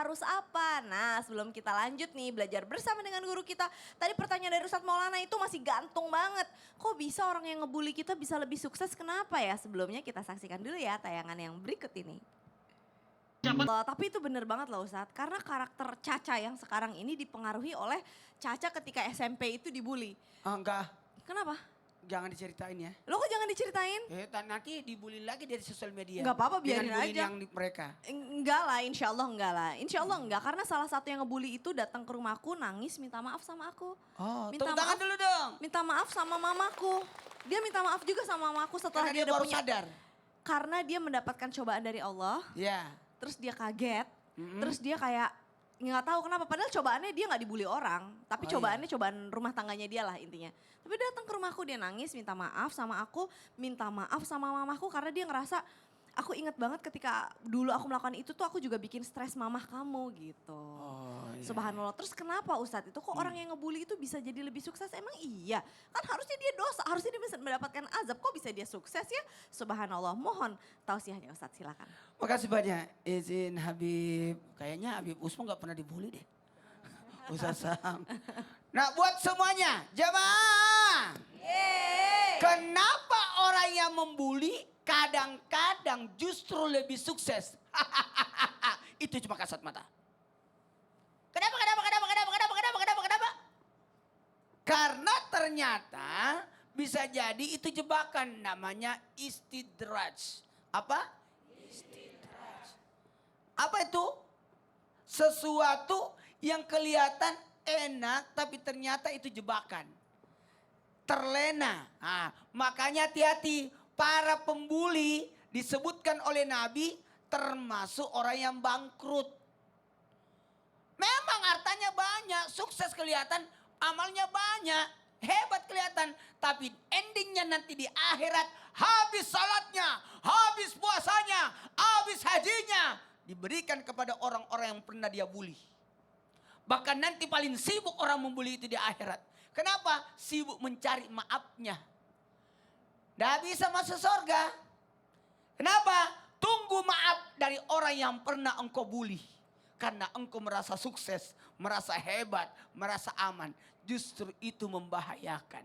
harus apa? Nah sebelum kita lanjut nih belajar bersama dengan guru kita. Tadi pertanyaan dari Ustadz Maulana itu masih gantung banget. Kok bisa orang yang ngebully kita bisa lebih sukses, kenapa ya? Sebelumnya kita saksikan dulu ya tayangan yang berikut ini. Loh, tapi itu bener banget loh Ustadz, karena karakter Caca yang sekarang ini dipengaruhi oleh Caca ketika SMP itu dibully. Enggak, Kenapa? jangan diceritain ya. Lo kok jangan diceritain? Nanti dibully lagi dari sosial media. Nggak apa-apa, biarin dengan bullying aja. yang mereka. Enggak lah, insya Allah enggak lah. Insya Allah enggak, karena salah satu yang ngebully itu datang ke rumahku nangis minta maaf sama aku. Oh, Minta tepuk tangan maaf. dulu dong. Minta maaf sama mamaku. Dia minta maaf juga sama mamaku setelah Karena dia dia udah baru punya. sadar. Karena dia mendapatkan cobaan dari Allah, Ya. terus dia kaget, terus dia kayak nggak tahu kenapa. Padahal cobaannya dia nggak dibully orang, tapi Oh, cobaannya cobaan rumah tangganya dia lah intinya. Tapi dia datang ke rumahku dia nangis minta maaf sama aku, minta maaf sama mamaku karena dia ngerasa aku inget banget ketika dulu aku melakukan itu tuh aku juga bikin stres mamah kamu gitu. Oh, iya. Subhanallah. Terus kenapa Ustadz itu kok orang yang ngebully itu bisa jadi lebih sukses? Emang iya? Kan harusnya dia dosa, harusnya dia bisa mendapatkan azab. Kok bisa dia sukses ya? Subhanallah. Mohon tausiahnya Ustadz, silakan. Makasih banyak izin Habib. Kayaknya Habib Usman gak pernah dibully deh. Ustaz Sam. Nah buat semuanya, jamaah. Kenapa orang yang membuli kadang-kadang justru lebih sukses? Itu cuma kasat mata. Kenapa? Karena ternyata bisa jadi itu jebakan namanya istidraj. Apa? Istidraj. Apa itu? Sesuatu yang kelihatan enak tapi ternyata itu jebakan. Terlena. Nah, makanya hati-hati, para pembuli disebutkan oleh Nabi termasuk orang yang bangkrut. Memang hartanya banyak, sukses kelihatan, amalnya banyak, hebat kelihatan. Tapi endingnya nanti di akhirat habis salatnya, habis puasanya, habis hajinya. Diberikan kepada orang-orang yang pernah dia bully. Bahkan nanti paling sibuk orang membuli itu di akhirat. Kenapa? Sibuk mencari maafnya. Tidak bisa masuk surga. Kenapa? Tunggu maaf dari orang yang pernah engkau bully. Karena engkau merasa sukses, merasa hebat, merasa aman. Justru itu membahayakan.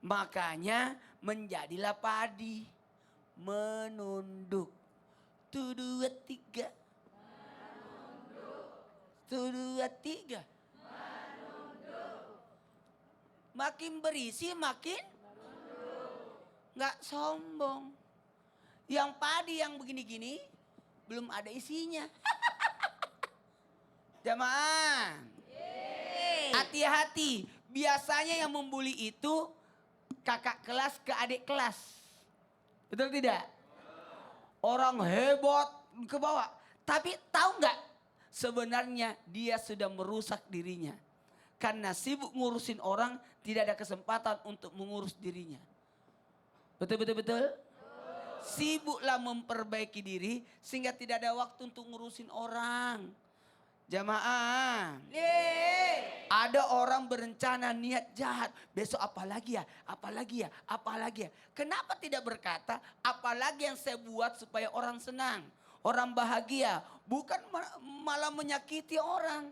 Makanya menjadilah padi. Menunduk. 1, 2, 3. 1, 2, 3. Makin berisi makin nggak sombong. Yang padi yang begini-gini belum ada isinya. Jamaah. Hati-hati. Biasanya yang membuli itu kakak kelas ke adik kelas. Betul tidak? Orang hebat ke bawah. Tapi tahu nggak? Sebenarnya dia sudah merusak dirinya. Karena sibuk ngurusin orang, tidak ada kesempatan untuk mengurus dirinya. Betul? Sibuklah memperbaiki diri sehingga tidak ada waktu untuk ngurusin orang. Jamaah. Ada orang berencana niat jahat. Besok apa lagi ya? Kenapa tidak berkata apalagi yang saya buat supaya orang senang. Orang bahagia. Bukan malah menyakiti orang.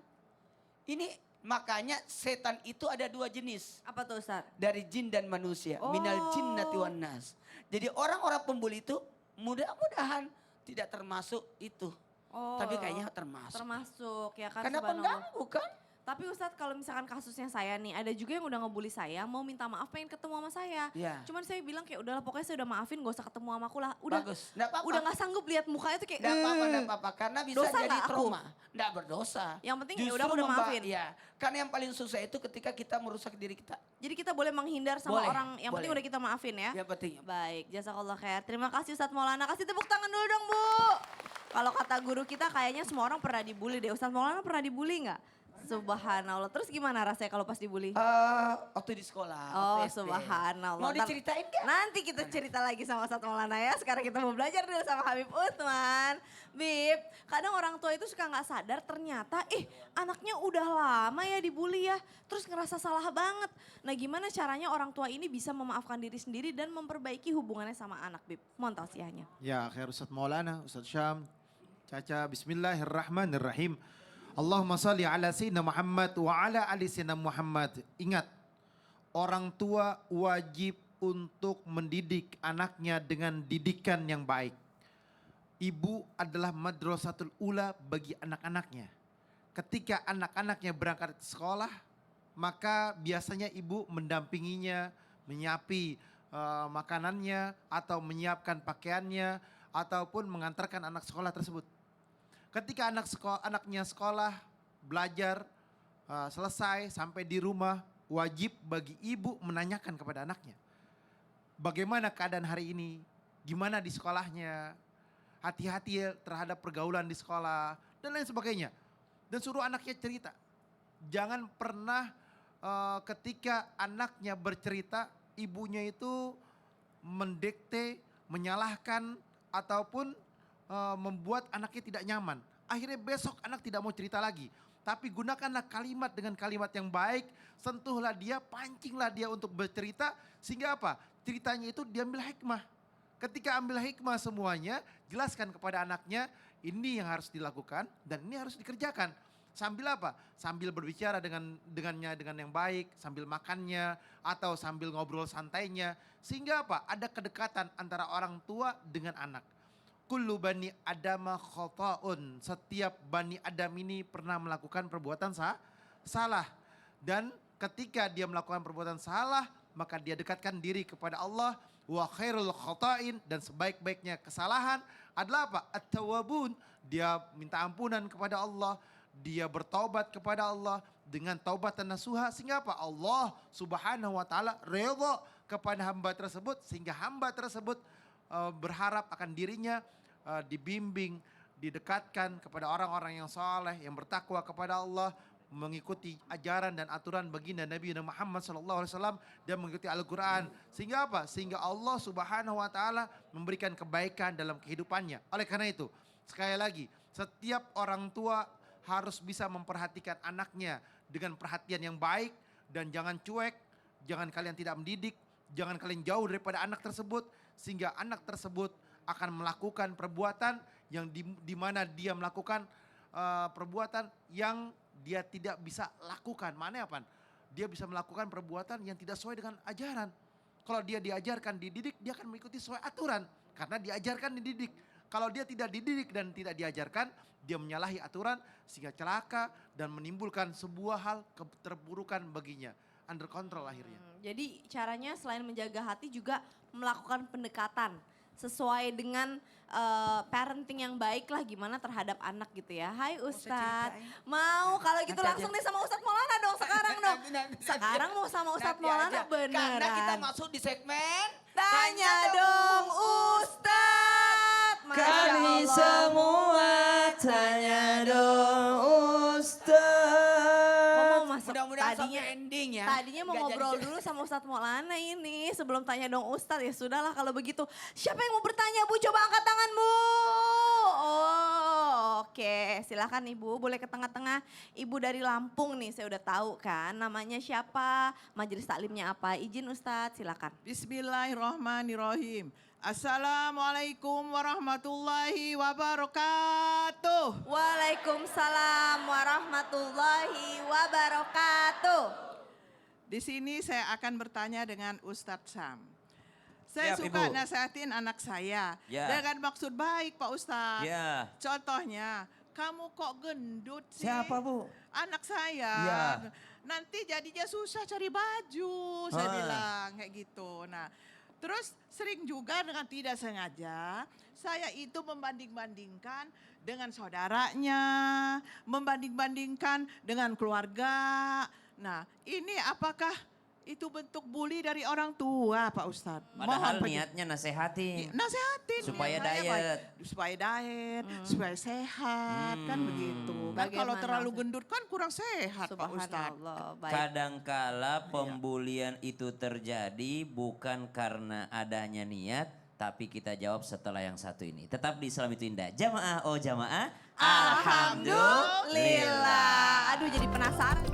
Ini makanya setan itu ada 2 jenis. Apa tuh Ustaz? Dari jin dan manusia. Oh. Minal jinnati wan nas. Jadi orang-orang pembuli itu mudah-mudahan tidak termasuk itu. Oh, Tapi kayaknya termasuk. termasuk ya kan. Karena subhanallah. pengganggu kan. Tapi Ustadz kalau misalkan kasusnya saya nih, ada juga yang udah ngebully saya, mau minta maaf pengen ketemu sama saya. Iya. Cuman saya bilang kayak udahlah pokoknya saya udah maafin gak usah ketemu sama aku lah. Udah, Bagus. Nggak apa-apa. udah gak sanggup lihat mukanya tuh kayak Nggak apa-apa. Karena bisa Dosa jadi nggak aku? trauma. Nggak berdosa. Yang penting ya udah aku udah maafin. Iya. Karena yang paling susah itu ketika kita merusak diri kita. Jadi kita boleh menghindar sama Boleh, orang, yang penting boleh. udah kita maafin ya. Yang penting. Baik, jazakallah khair. Terima kasih Ustadz Maulana. Kasih tepuk tangan dulu dong Bu. Kalau kata guru kita kayaknya semua orang pernah dibully deh. Ustadz Maulana pernah dibully gak? Subhanallah. Terus gimana rasanya kalau pas dibully? Waktu di sekolah. Oh waktu SD. subhanallah. Mau Ntar- diceritain gak? Nanti kita cerita lagi sama Ustadz Maulana ya. Sekarang kita mau belajar dulu sama Habib Utsman. Bib, kadang orang tua itu suka gak sadar ternyata anaknya udah lama ya dibully ya. Terus ngerasa salah banget. Nah gimana caranya orang tua ini bisa memaafkan diri sendiri dan memperbaiki hubungannya sama anak Bib? Mohon tausiahnya. Ya, khair Ustadz Maulana, Ustadz Syam. Caca, bismillahirrahmanirrahim. Allahumma salli ala Sayyidina Muhammad wa ala ali Sayyidina Muhammad. Ingat, orang tua wajib untuk mendidik anaknya dengan didikan yang baik. Ibu adalah madrasatul ula bagi anak-anaknya. Ketika anak-anaknya berangkat ke sekolah, maka biasanya ibu mendampinginya, menyapi makanannya, atau menyiapkan pakaiannya, ataupun mengantarkan anak sekolah tersebut. Ketika anaknya sekolah, belajar, selesai sampai di rumah, wajib bagi ibu menanyakan kepada anaknya. Bagaimana keadaan hari ini? Gimana di sekolahnya? Hati-hati terhadap pergaulan di sekolah dan lain sebagainya. Dan suruh anaknya cerita. Jangan pernah ketika anaknya bercerita, ibunya itu mendikte, menyalahkan, ataupun membuat anaknya tidak nyaman. Akhirnya besok anak tidak mau cerita lagi. Tapi gunakanlah kalimat dengan kalimat yang baik, sentuhlah dia, pancinglah dia untuk bercerita. Sehingga apa? Ceritanya itu diambil hikmah. Ketika ambil hikmah semuanya, jelaskan kepada anaknya, ini yang harus dilakukan dan ini harus dikerjakan. Sambil apa? Sambil berbicara dengan yang baik, sambil makannya, atau sambil ngobrol santainya. Sehingga apa? Ada kedekatan antara orang tua dengan anak. Kullu bani adama khata'un. Setiap bani Adam ini pernah melakukan perbuatan salah. Dan ketika dia melakukan perbuatan salah, maka dia dekatkan diri kepada Allah. Wa khairul khata'in. Dan sebaik-baiknya kesalahan adalah apa? At-tawwabun. Dia minta ampunan kepada Allah. Dia bertaubat kepada Allah dengan taubatan nasuha. Sehingga apa? Allah subhanahu wa ta'ala redha kepada hamba tersebut. Sehingga hamba tersebut berharap akan dirinya dibimbing, didekatkan kepada orang-orang yang saleh, yang bertakwa kepada Allah, mengikuti ajaran dan aturan baginda Nabi Muhammad SAW dan mengikuti Al-Quran. Sehingga apa? Sehingga Allah subhanahu wa ta'ala memberikan kebaikan dalam kehidupannya. Oleh karena itu, sekali lagi, setiap orang tua harus bisa memperhatikan anaknya dengan perhatian yang baik dan jangan cuek, jangan kalian tidak mendidik, jangan kalian jauh daripada anak tersebut sehingga anak tersebut akan melakukan perbuatan yang di mana dia melakukan perbuatan yang dia tidak bisa lakukan. Mana apa? Dia bisa melakukan perbuatan yang tidak sesuai dengan ajaran. Kalau dia diajarkan, dididik, dia akan mengikuti sesuai aturan karena diajarkan, dididik. Kalau dia tidak dididik dan tidak diajarkan, dia menyalahi aturan sehingga celaka dan menimbulkan sebuah hal keterburukan baginya. Under control akhirnya. Jadi caranya selain menjaga hati juga melakukan pendekatan sesuai dengan parenting yang baik lah gimana terhadap anak gitu ya. Hai Ustadz, mau kalau gitu Nanti langsung aja. nih sama Ustadz Maulana dong sekarang dong. Nanti Sekarang mau sama Ustadz Nanti Maulana aja. beneran. Karena kita masuk di segmen Tanya dong Ustadz. Masya Kami Allah. semua tanya dong Ustaz. Kok mau masuk? mudah-mudahan Tadinya- sampai ending ya. Tadinya mau Nggak ngobrol jadi- dulu sama Ustadz Maulana ini sebelum tanya dong Ustadz. Ya sudahlah kalau begitu. Siapa yang mau bertanya Bu? Coba angkat tangan Bu. Oh oke silakan Ibu boleh ke tengah-tengah. Ibu dari Lampung nih saya udah tahu kan namanya siapa, majelis taklimnya apa. Izin Ustadz silakan. Bismillahirrahmanirrahim. Assalamualaikum warahmatullahi wabarakatuh. Waalaikumsalam warahmatullahi wabarakatuh. Di sini saya akan bertanya dengan Ustadz Sam. Saya Siap, suka Ibu. nasihatin anak saya Ya. dengan maksud baik Pak Ustadz. Ya. Contohnya, kamu kok gendut sih? Siapa, Bu? Anak saya. Ya. Nanti jadinya susah cari baju, saya Ah. bilang kayak gitu. Nah, terus sering juga dengan tidak sengaja, saya itu membanding-bandingkan dengan saudaranya, membanding-bandingkan dengan keluarga. Nah, ini apakah itu bentuk bully dari orang tua, Pak Ustadz? Padahal Mohon niatnya nasehatin. nasehatin Supaya niat saya diet. baik. Supaya diet, supaya sehat, kan begitu. Kan kalau Bagaimana, terlalu Ustaz? gendut kan kurang sehat, Pak Ustadz. Subhanallah. Baik. Kadangkala pembulian itu terjadi bukan karena adanya niat, tapi kita jawab setelah yang satu ini. Tetap di Islam itu indah. Jamaah, oh jamaah. Alhamdulillah. Aduh jadi penasaran.